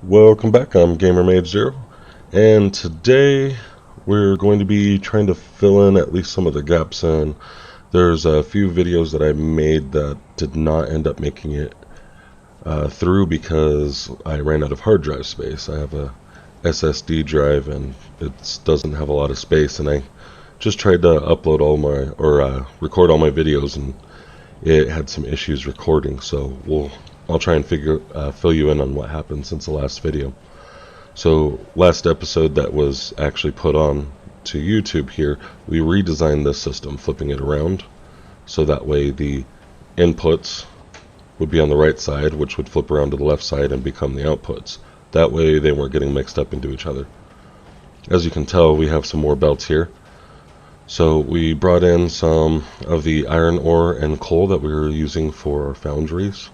Welcome back, I'm GamerMage0, and today we're going to be trying to fill in at least some of the gaps in. There's a few videos that I made that did not end up making it through because I ran out of hard drive space. I have a SSD drive and it doesn't have a lot of space, and I just tried to upload all my, or record all my videos, and it had some issues recording, so I'll try and fill you in on what happened since the last video. So last episode that was actually put on to YouTube here, we redesigned this system, flipping it around, so that way the inputs would be on the right side, which would flip around to the left side and become the outputs. That way they weren't getting mixed up into each other. As you can tell, we have some more belts here. So we brought in some of the iron ore and coal that we were using for our foundries.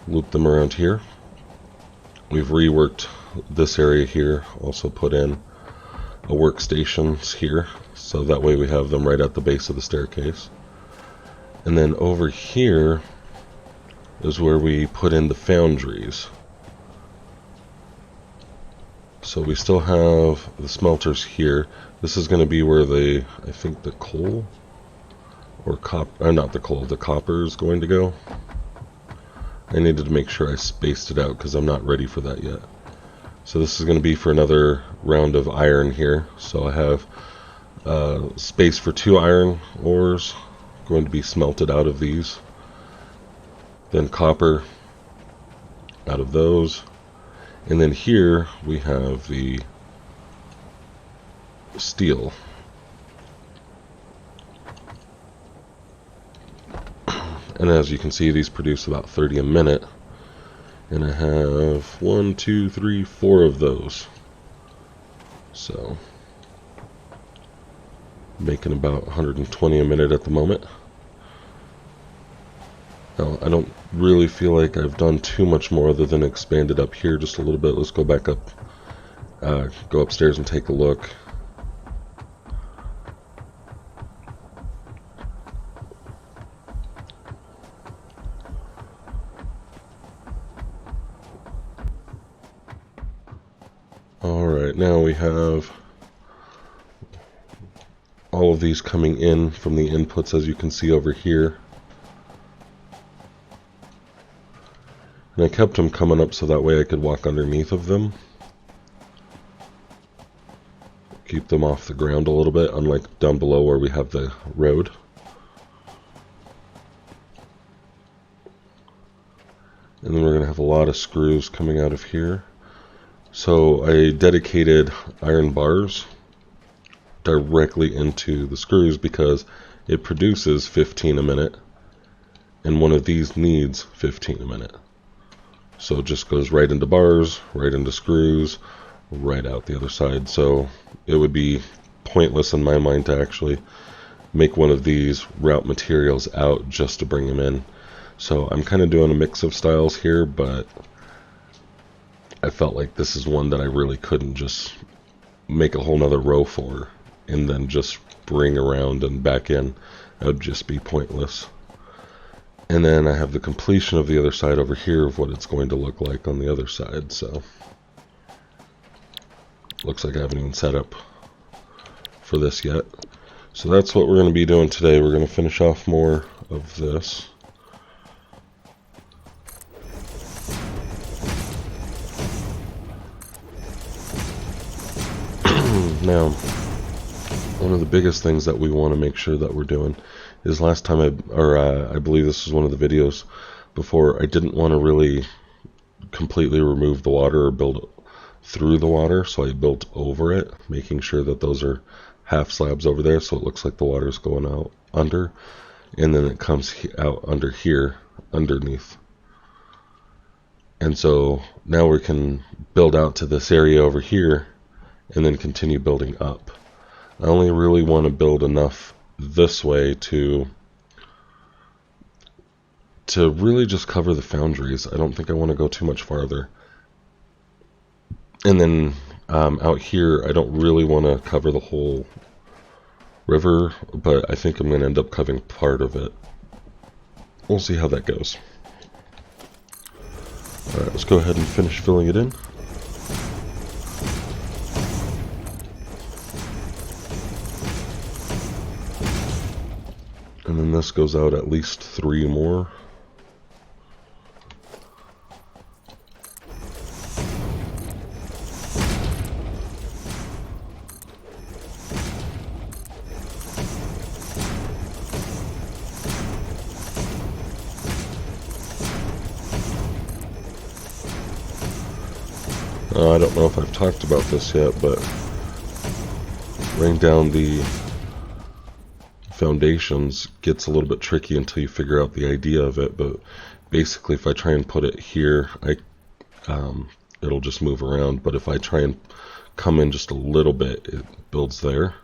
Loop them around here. We've reworked this area here, also put in a workstations here, so that way we have them right at the base of the staircase. And then over here is where we put in the foundries. So we still have the smelters here. This is going to be where I think the coal, or not the coal, the copper is going to go. I needed to make sure I spaced it out because I'm not ready for that yet. So this is going to be for another round of iron here. So I have space for 2 iron ores going to be smelted out of these. Then copper out of those. And then here we have the steel. And as you can see, these produce about 30 a minute. And I have 1, 2, 3, 4 of those. So, making about 120 a minute at the moment. Now, I don't really feel like I've done too much more other than expanded up here just a little bit. Let's go back up, go upstairs and take a look. Alright, now we have all of these coming in from the inputs, as you can see over here. And I kept them coming up so that way I could walk underneath of them. Keep them off the ground a little bit, unlike down below where we have the road. And then we're going to have a lot of screws coming out of here. So I dedicated iron bars directly into the screws because it produces 15 a minute, and one of these needs 15 a minute. So it just goes right into bars, right into screws, right out the other side. So it would be pointless in my mind to actually make one of these route materials out just to bring them in. So I'm kind of doing a mix of styles here, but I felt like this is one that I really couldn't just make a whole nother row for and then just bring around and back in. That would just be pointless. And then I have the completion of the other side over here of what it's going to look like on the other side. So looks like I haven't even set up for this yet. So that's what we're going to be doing today. We're going to finish off more of this. Now, one of the biggest things that we want to make sure that we're doing is last time I believe this was one of the videos before, I didn't want to really completely remove the water or build through the water, so I built over it, making sure that those are half slabs over there so it looks like the water is going out under, and then it comes out under here underneath. And so now we can build out to this area over here and then continue building up. I only really want to build enough this way to really just cover the foundries. I don't think I want to go too much farther. And then out here, I don't really want to cover the whole river, but I think I'm going to end up covering part of it. We'll see how that goes. Alright, let's go ahead and finish filling it in. And then this goes out at least 3 more. I don't know if I've talked about this yet, but laying down the foundations gets a little bit tricky until you figure out the idea of it. But basically, if I try and put it here, it'll just move around. But if I try and come in just a little bit, it builds there,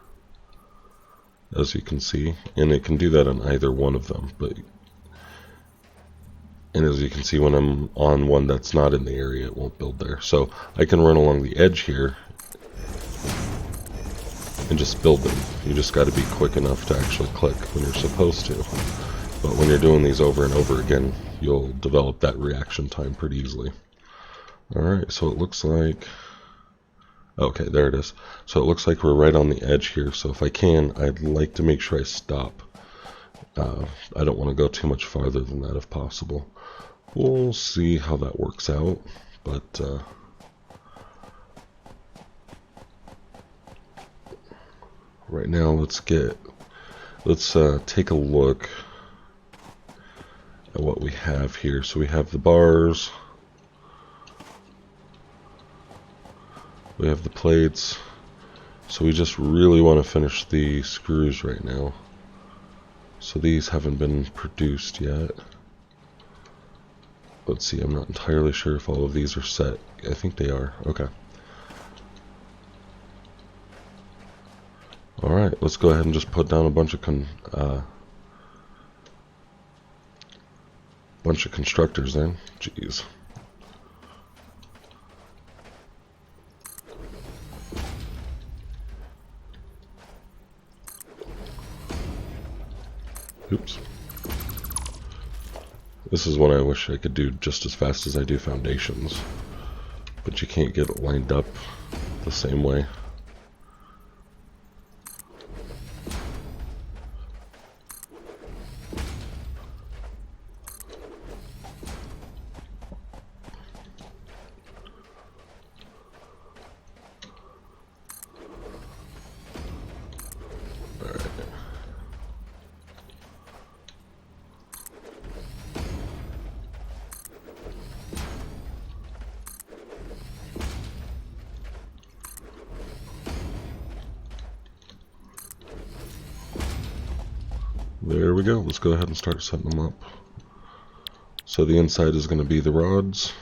as you can see, and it can do that on either one of them. And as you can see, when I'm on one that's not in the area, it won't build there. So I can run along the edge here and just build them. You just got to be quick enough to actually click when you're supposed to. But when you're doing these over and over again, you'll develop that reaction time pretty easily. Alright, so it looks like... Okay, there it is. So it looks like we're right on the edge here. So if I can, I'd like to make sure I stop. I don't want to go too much farther than that if possible. We'll see how that works out, but right now let's take a look at what we have here. So we have the bars, we have the plates, so we just really want to finish the screws right now. So these haven't been produced yet. Let's see, I'm not entirely sure if all of these are set. I think they are. Okay. Alright, let's go ahead and just put down a bunch of constructors then. Jeez. Oops. This is one I wish I could do just as fast as I do foundations, but you can't get it lined up the same way. There we go. Let's go ahead and start setting them up. So the inside is going to be the rods.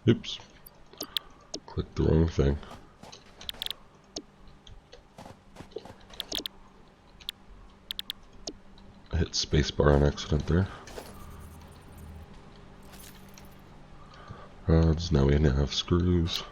Oops. Clicked the wrong thing. I hit spacebar on accident there. Rods. Now we have screws.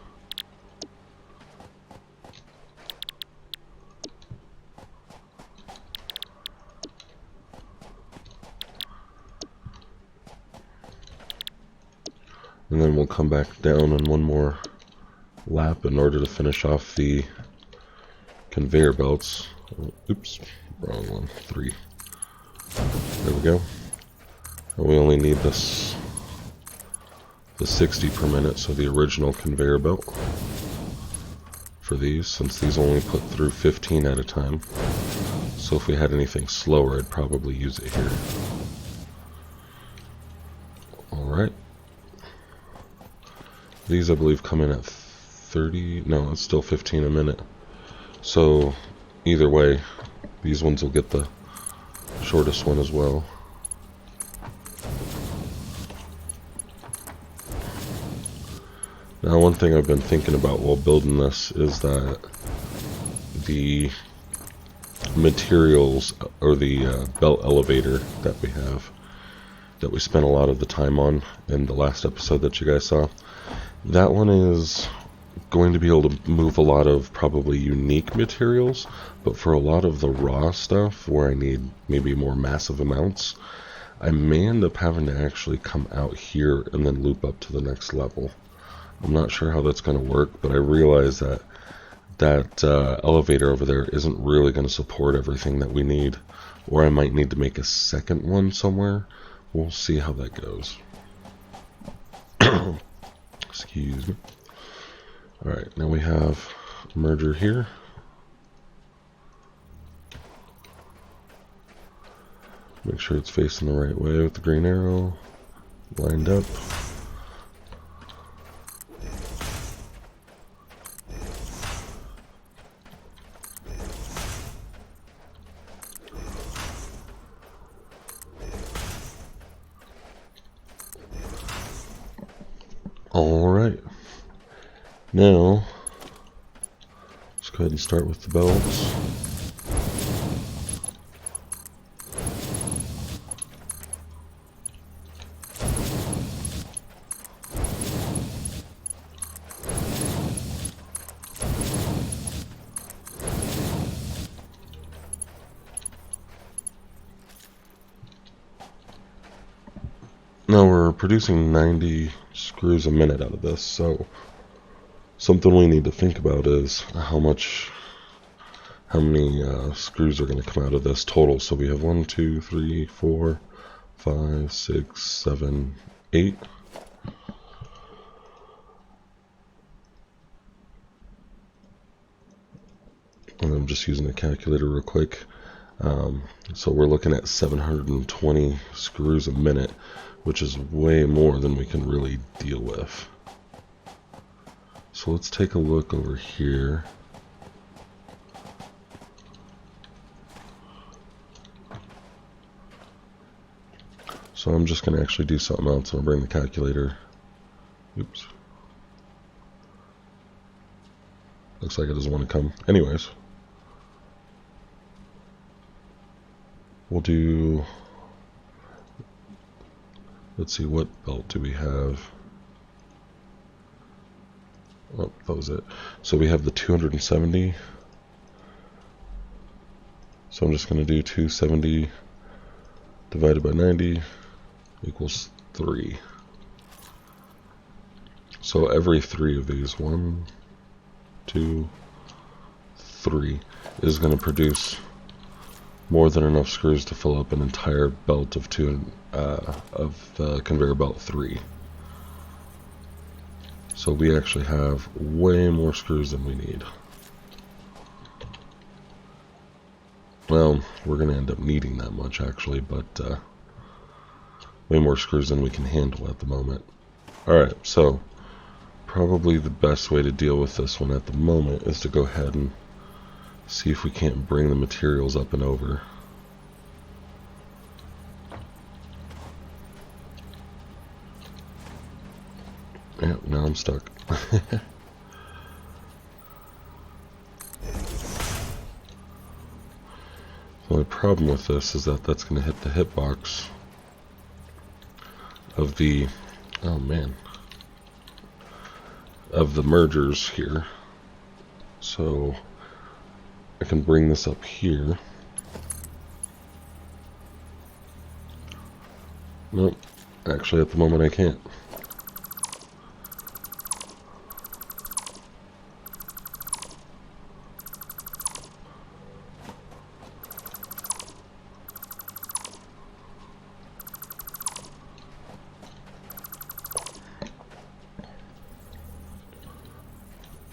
And then we'll come back down on one more lap in order to finish off the conveyor belts. Oops, wrong one. 3. There we go. And we only need the 60 per minute, so the original conveyor belt for these, since these only put through 15 at a time. So if we had anything slower, I'd probably use it here. Alright. These, I believe, come in at 30. No, it's still 15 a minute. So, either way, these ones will get the shortest one as well. Now, one thing I've been thinking about while building this is that the materials, or the belt elevator that we have, that we spent a lot of the time on in the last episode that you guys saw, that one is going to be able to move a lot of probably unique materials, but for a lot of the raw stuff where I need maybe more massive amounts, I may end up having to actually come out here and then loop up to the next level. I'm not sure how that's going to work, but I realize that elevator over there isn't really going to support everything that we need, or I might need to make a second one somewhere. We'll see how that goes. Excuse me. Alright, now we have a merger here. Make sure it's facing the right way with the green arrow lined up. Alright, now let's go ahead and start with the belts. Now we're producing 90 screws a minute out of this, so something we need to think about is how many screws are going to come out of this total. So we have 1, 2, 3, 4, 5, 6, 7, 8. And I'm just using a calculator real quick. So we're looking at 720 screws a minute, which is way more than we can really deal with. So let's take a look over here. So I'm just going to actually do something else. I'll bring the calculator. Oops. Looks like it doesn't want to come. Anyways. We'll do... Let's see, what belt do we have? Oh, that was it. So we have the 270. So I'm just going to do 270 divided by 90 equals 3. So every 3 of these, 1, 2, 3, is going to produce more than enough screws to fill up an entire belt of conveyor belt 3. So we actually have way more screws than we need. Well, we're going to end up needing that much actually, but way more screws than we can handle at the moment. Alright, so probably the best way to deal with this one at the moment is to go ahead and see if we can't bring the materials up and over. Yep, now I'm stuck. The only problem with this is that that's going to hit the hitbox of the, oh man, of the mergers here. So I can bring this up here. Nope, actually at the moment I can't.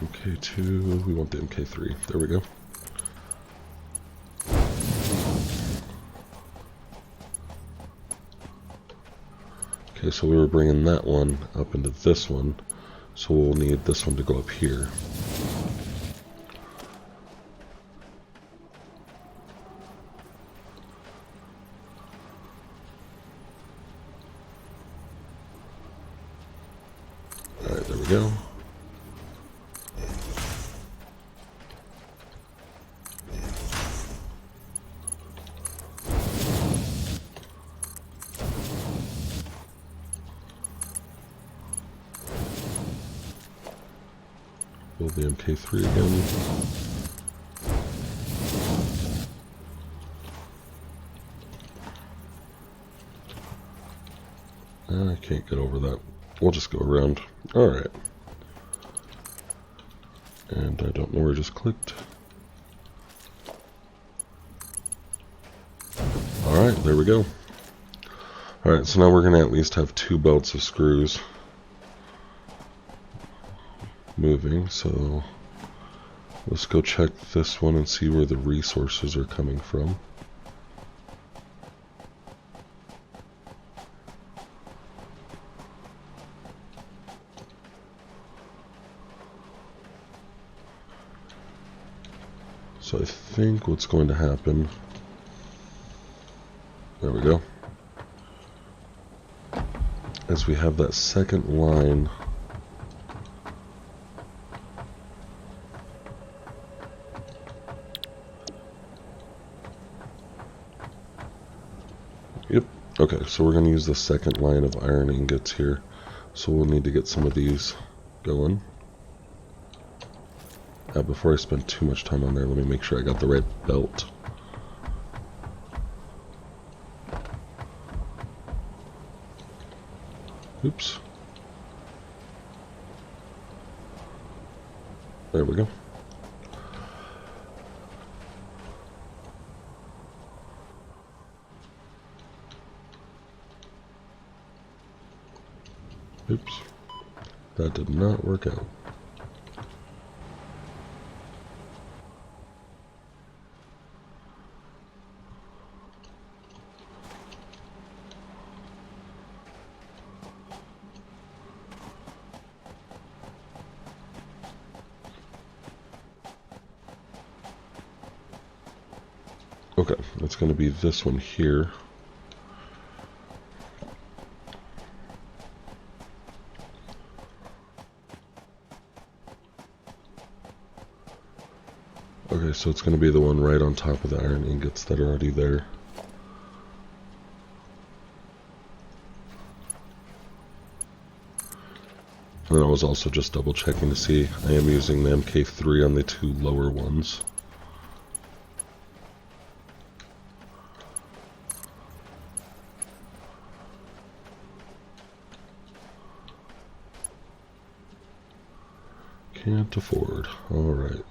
MK2, we want the MK3. There we go. Okay, so we were bringing that one up into this one, so we'll need this one to go up here. Alright, there we go. Build the MK3 again. I can't get over that. We'll just go around. Alright. And I don't know where I just clicked. Alright, there we go. Alright, so now we're going to at least have 2 belts of screws moving, so let's go check this one and see where the resources are coming from. So I think what's going to happen, there we go, as we have that second line okay, so we're going to use the second line of iron ingots here, so we'll need to get some of these going. Before I spend too much time on there, let me make sure I got the right belt. Oops. There we go. Oops. That did not work out. Okay, it's going to be this one here. Okay, so it's going to be the one right on top of the iron ingots that are already there. And then I was also just double checking to see I am using the MK3 on the 2 lower ones. Can't afford. Alright.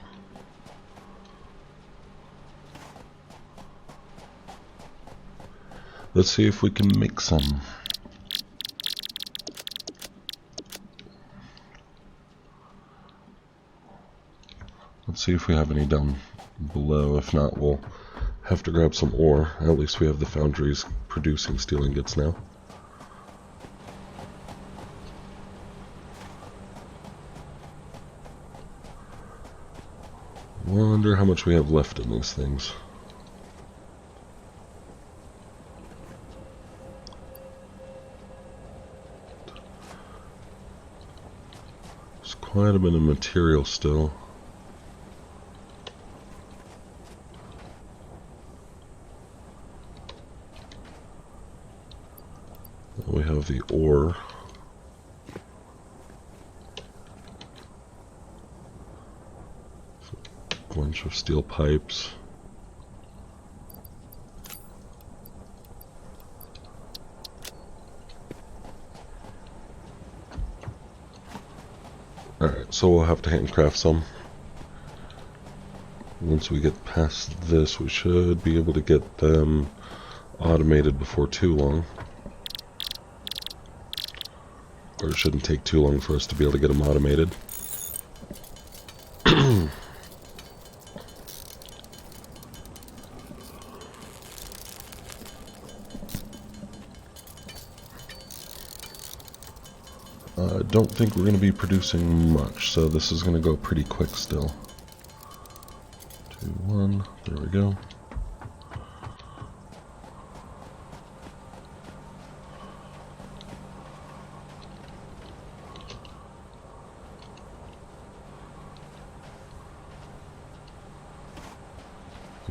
Let's see if we can make some. Let's see if we have any down below. If not, we'll have to grab some ore. At least we have the foundries producing steel ingots now. Wonder how much we have left in these things. There's quite a bit of material still. We have the ore. A bunch of steel pipes. Alright, so we'll have to handcraft some. Once we get past this, we should be able to get them automated before too long. Or it shouldn't take too long for us to be able to get them automated. I don't think we're going to be producing much, so this is going to go pretty quick still. 2, 1, there we go.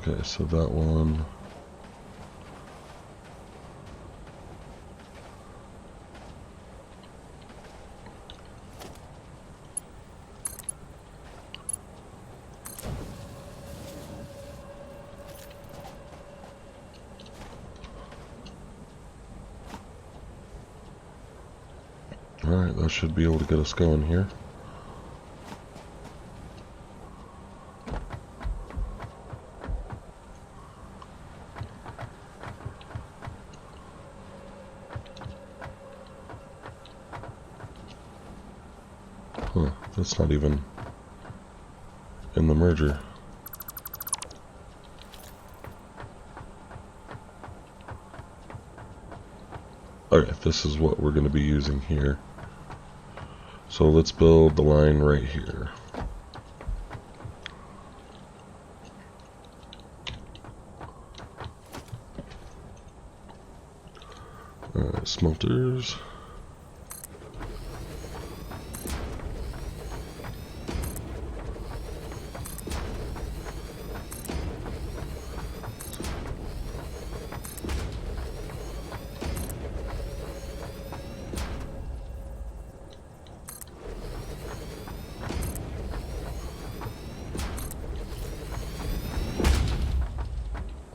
Okay, so that one. Alright, that should be able to get us going here. Huh, that's not even in the merger. Alright, this is what we're going to be using here. So let's build the line right here. Smelters.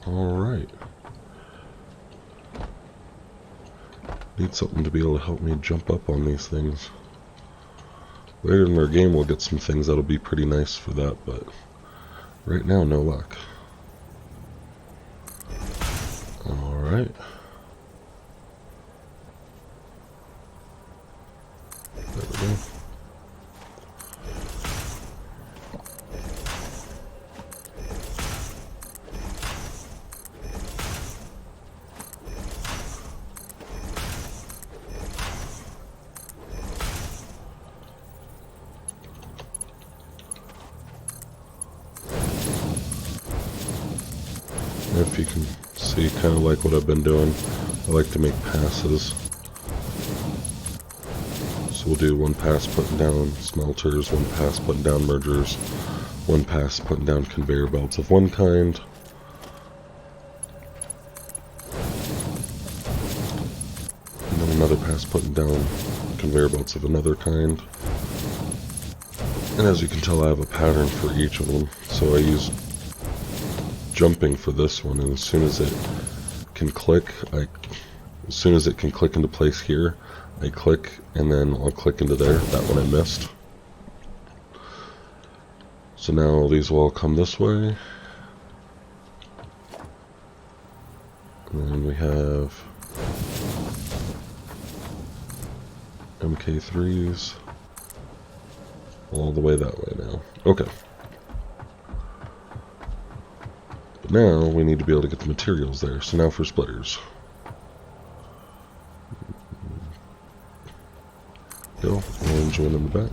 Alright. Need something to be able to help me jump up on these things. Later in our game we'll get some things that'll be pretty nice for that, but right now no luck. Alright. There we go. If you can see, kind of like what I've been doing, I like to make passes. So we'll do one pass putting down smelters, one pass putting down mergers, one pass putting down conveyor belts of one kind, and then another pass putting down conveyor belts of another kind. And as you can tell, I have a pattern for each of them, so I use jumping for this one, and as soon as it can click, into place here, I click, and then I'll click into there. That one I missed. So now these will all come this way. And then we have MK3s all the way that way now. Okay. But now we need to be able to get the materials there. So now for splitters. Go, orange one in the back.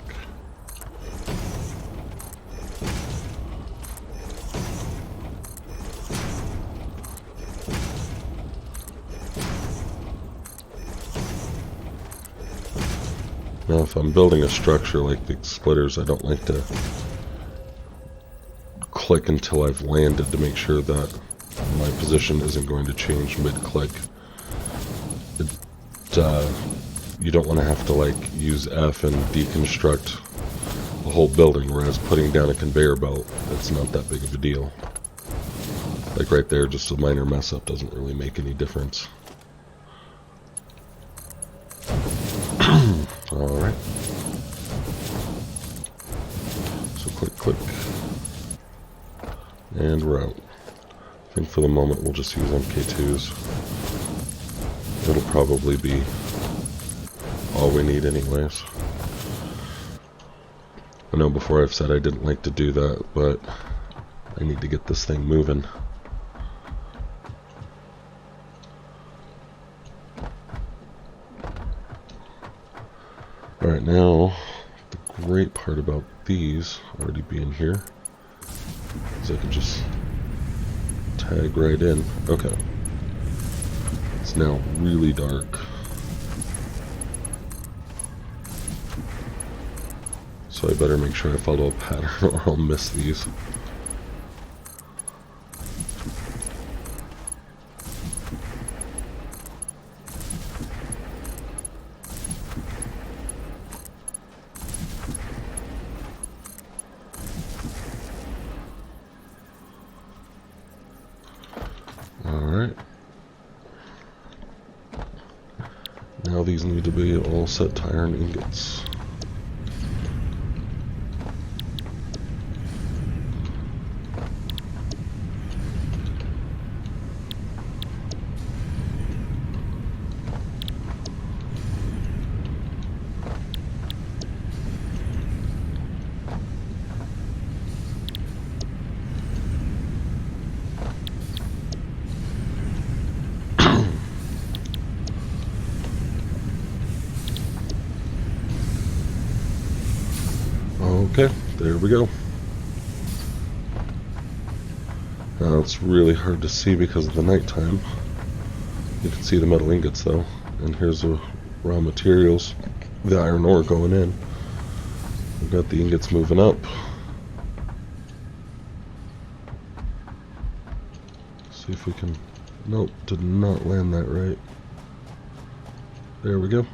Now if I'm building a structure like the splitters, I don't like to click until I've landed to make sure that my position isn't going to change mid-click. You don't want to have to like use F and deconstruct the whole building, whereas putting down a conveyor belt, it's not that big of a deal. Like right there, just a minor mess up doesn't really make any difference. Alright. So click, click. And we're out. I think for the moment we'll just use MK2s. It'll probably be all we need anyways. I know before I've said I didn't like to do that, but I need to get this thing moving. Alright, now the great part about these already being here is I can just tag right in. Okay. It's now really dark. So I better make sure I follow a pattern or I'll miss these. Alright. Now these need to be all set to iron ingots. Okay, there we go. Now it's really hard to see because of the nighttime. You can see the metal ingots though, and here's the raw materials, the iron ore going in. We've got the ingots moving up. See if we can, nope, did not land that right. There we go.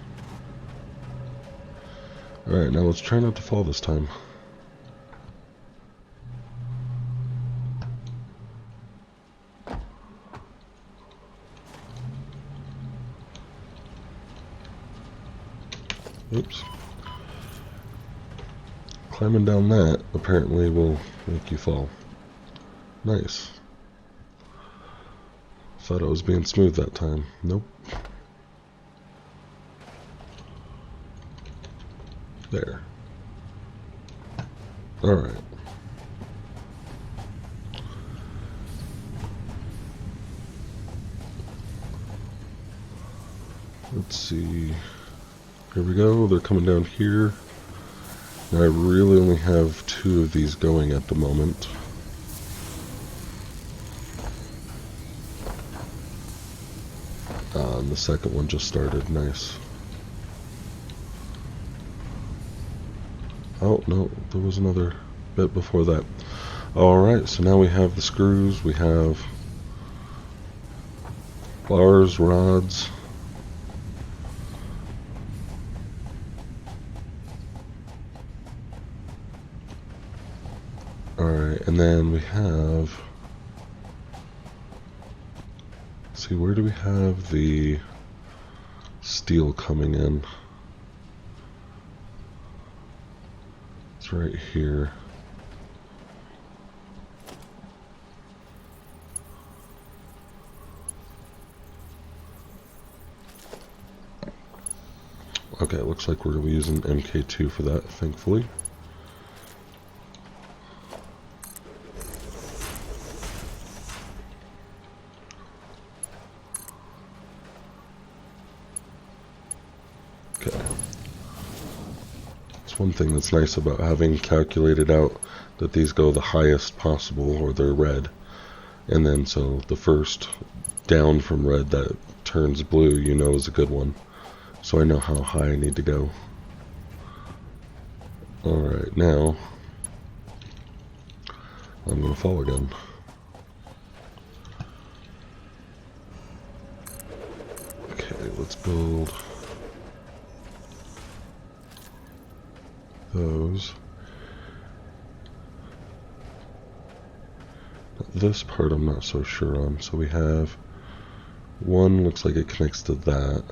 Alright, now let's try not to fall this time. Oops. Climbing down that apparently will make you fall. Nice. Thought I was being smooth that time. Nope. There. Alright. Let's see. Here we go. They're coming down here. Now I really only have 2 of these going at the moment. And the second one just started. Nice. Oh, no, there was another bit before that. Alright, so now we have the screws, we have bars, rods. Alright, and then we have... see, where do we have the steel coming in? It's right here. Okay, it looks like we're using MK2 for that, thankfully. Okay. It's one thing that's nice about having calculated out that these go the highest possible, or they're red. And then so the first down from red that turns blue, you know, is a good one. So I know how high I need to go. Alright, now I'm going to fall again. Okay, let's build those. This part I'm not so sure on. So we have one, looks like it connects to that.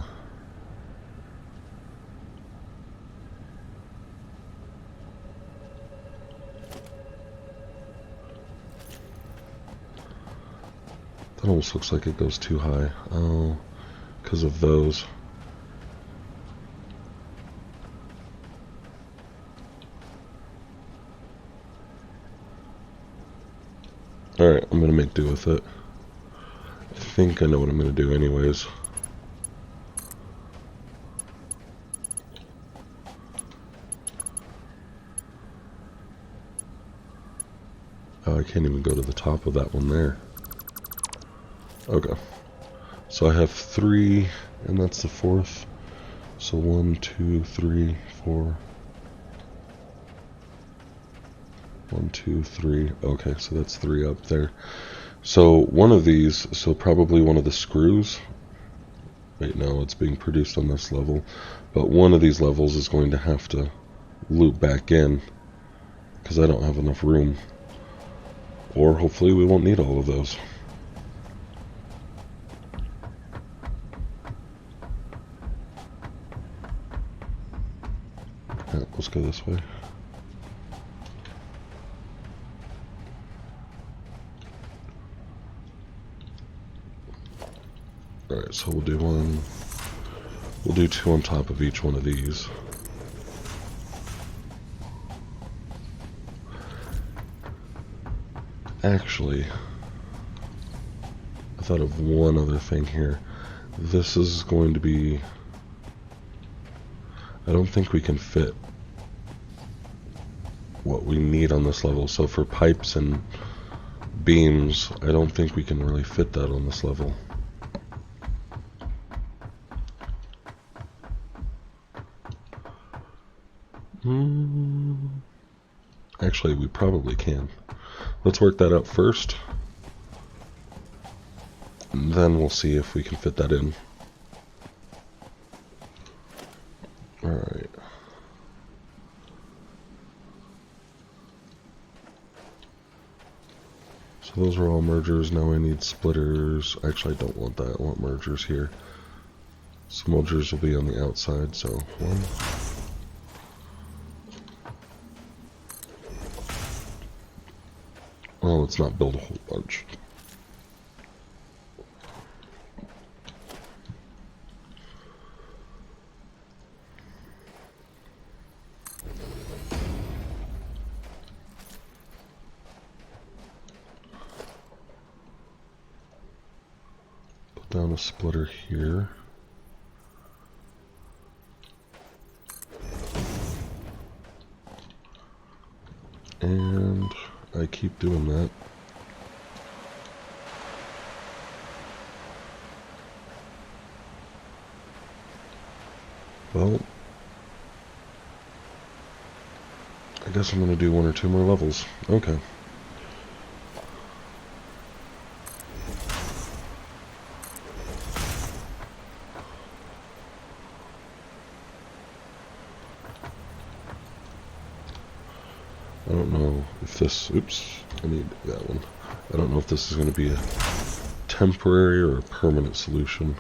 That almost looks like it goes too high. Oh, because of those. Alright, I'm going to make do with it. I think I know what I'm going to do anyways. Oh, I can't even go to the top of that one there. Okay. So I have 3, and that's the 4th. So 1, 2, 3, 4. 1, 2, 3. Okay, so that's 3 up there. So one of these, so probably one of the screws. Wait, no, it's being produced on this level. But one of these levels is going to have to loop back in, because I don't have enough room. Or hopefully we won't need all of those. Yeah, let's go this way. Alright, so we'll do one. We'll do two on top of each one of these. Actually, I thought of one other thing here. This is going to be... I don't think we can fit what we need on this level. So for pipes and beams, I don't think we can really fit that on this level. Actually, we probably can. Let's work that out first. And then we'll see if we can fit that in. Alright. So those are all mergers. Now I need splitters. Actually, I don't want that. I want mergers here. So mergers will be on the outside. So one. Oh, let's not build a whole bunch. Put down a splitter here. And I keep doing that. Well, I guess I'm going to do one or two more levels. Okay. I don't know if this, oops, I need that one. I don't know if this is going to be a temporary or a permanent solution.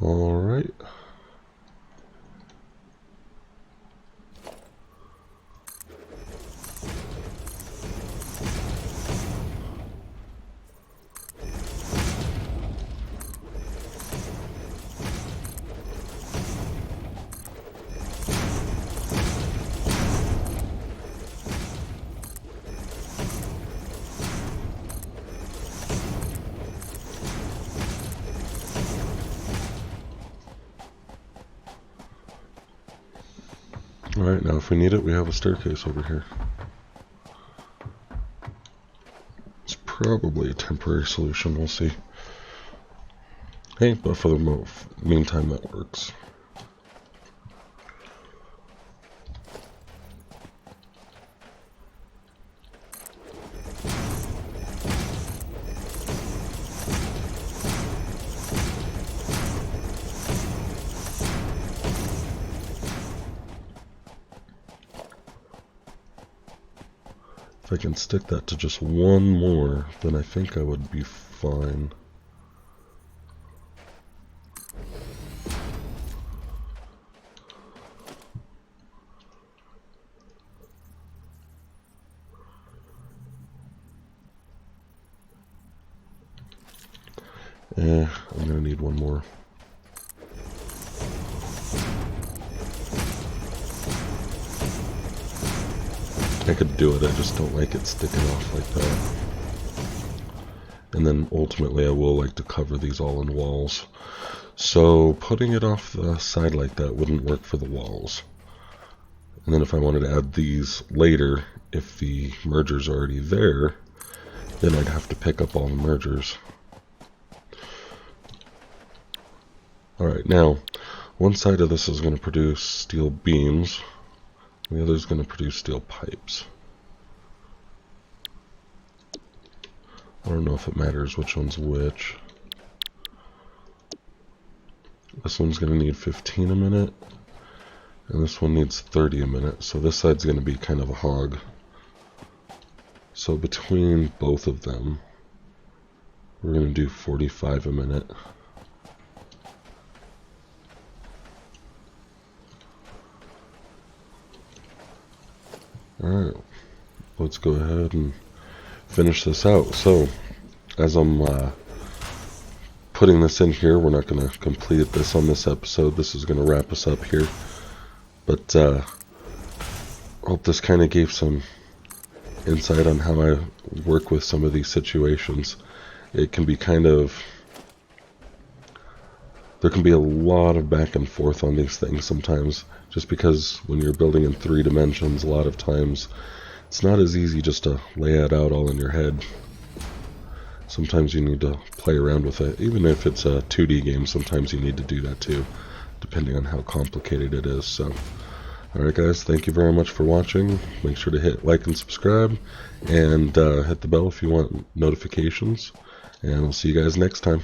All right. Alright, now if we need it, we have a staircase over here. It's probably a temporary solution, we'll see. Hey, but for the meantime, that works. If I can stick that to just one more, then I think I would be fine. I'm gonna need one more. I could do it, I just don't like it sticking off like that. And then ultimately I will like to cover these all in walls. So putting it off the side like that wouldn't work for the walls. And then if I wanted to add these later, if the merger's already there, then I'd have to pick up all the mergers. Alright, now, one side of this is going to produce steel beams, the other is going to produce steel pipes. I don't know if it matters which one's which. This one's going to need 15 a minute, and this one needs 30 a minute, so this side's going to be kind of a hog. So between both of them, we're going to do 45 a minute. Alright, let's go ahead and finish this out. So, as I'm putting this in here, we're not going to complete this on this episode. This is going to wrap us up here. But I hope this kind of gave some insight on how I work with some of these situations. It can be kind of... there can be a lot of back and forth on these things sometimes, just because when you're building in 3 dimensions, a lot of times it's not as easy just to lay it out all in your head. Sometimes you need to play around with it. Even if it's a 2D game, sometimes you need to do that too, depending on how complicated it is. So, alright guys, thank you very much for watching. Make sure to hit like and subscribe, and hit the bell if you want notifications. And I'll see you guys next time.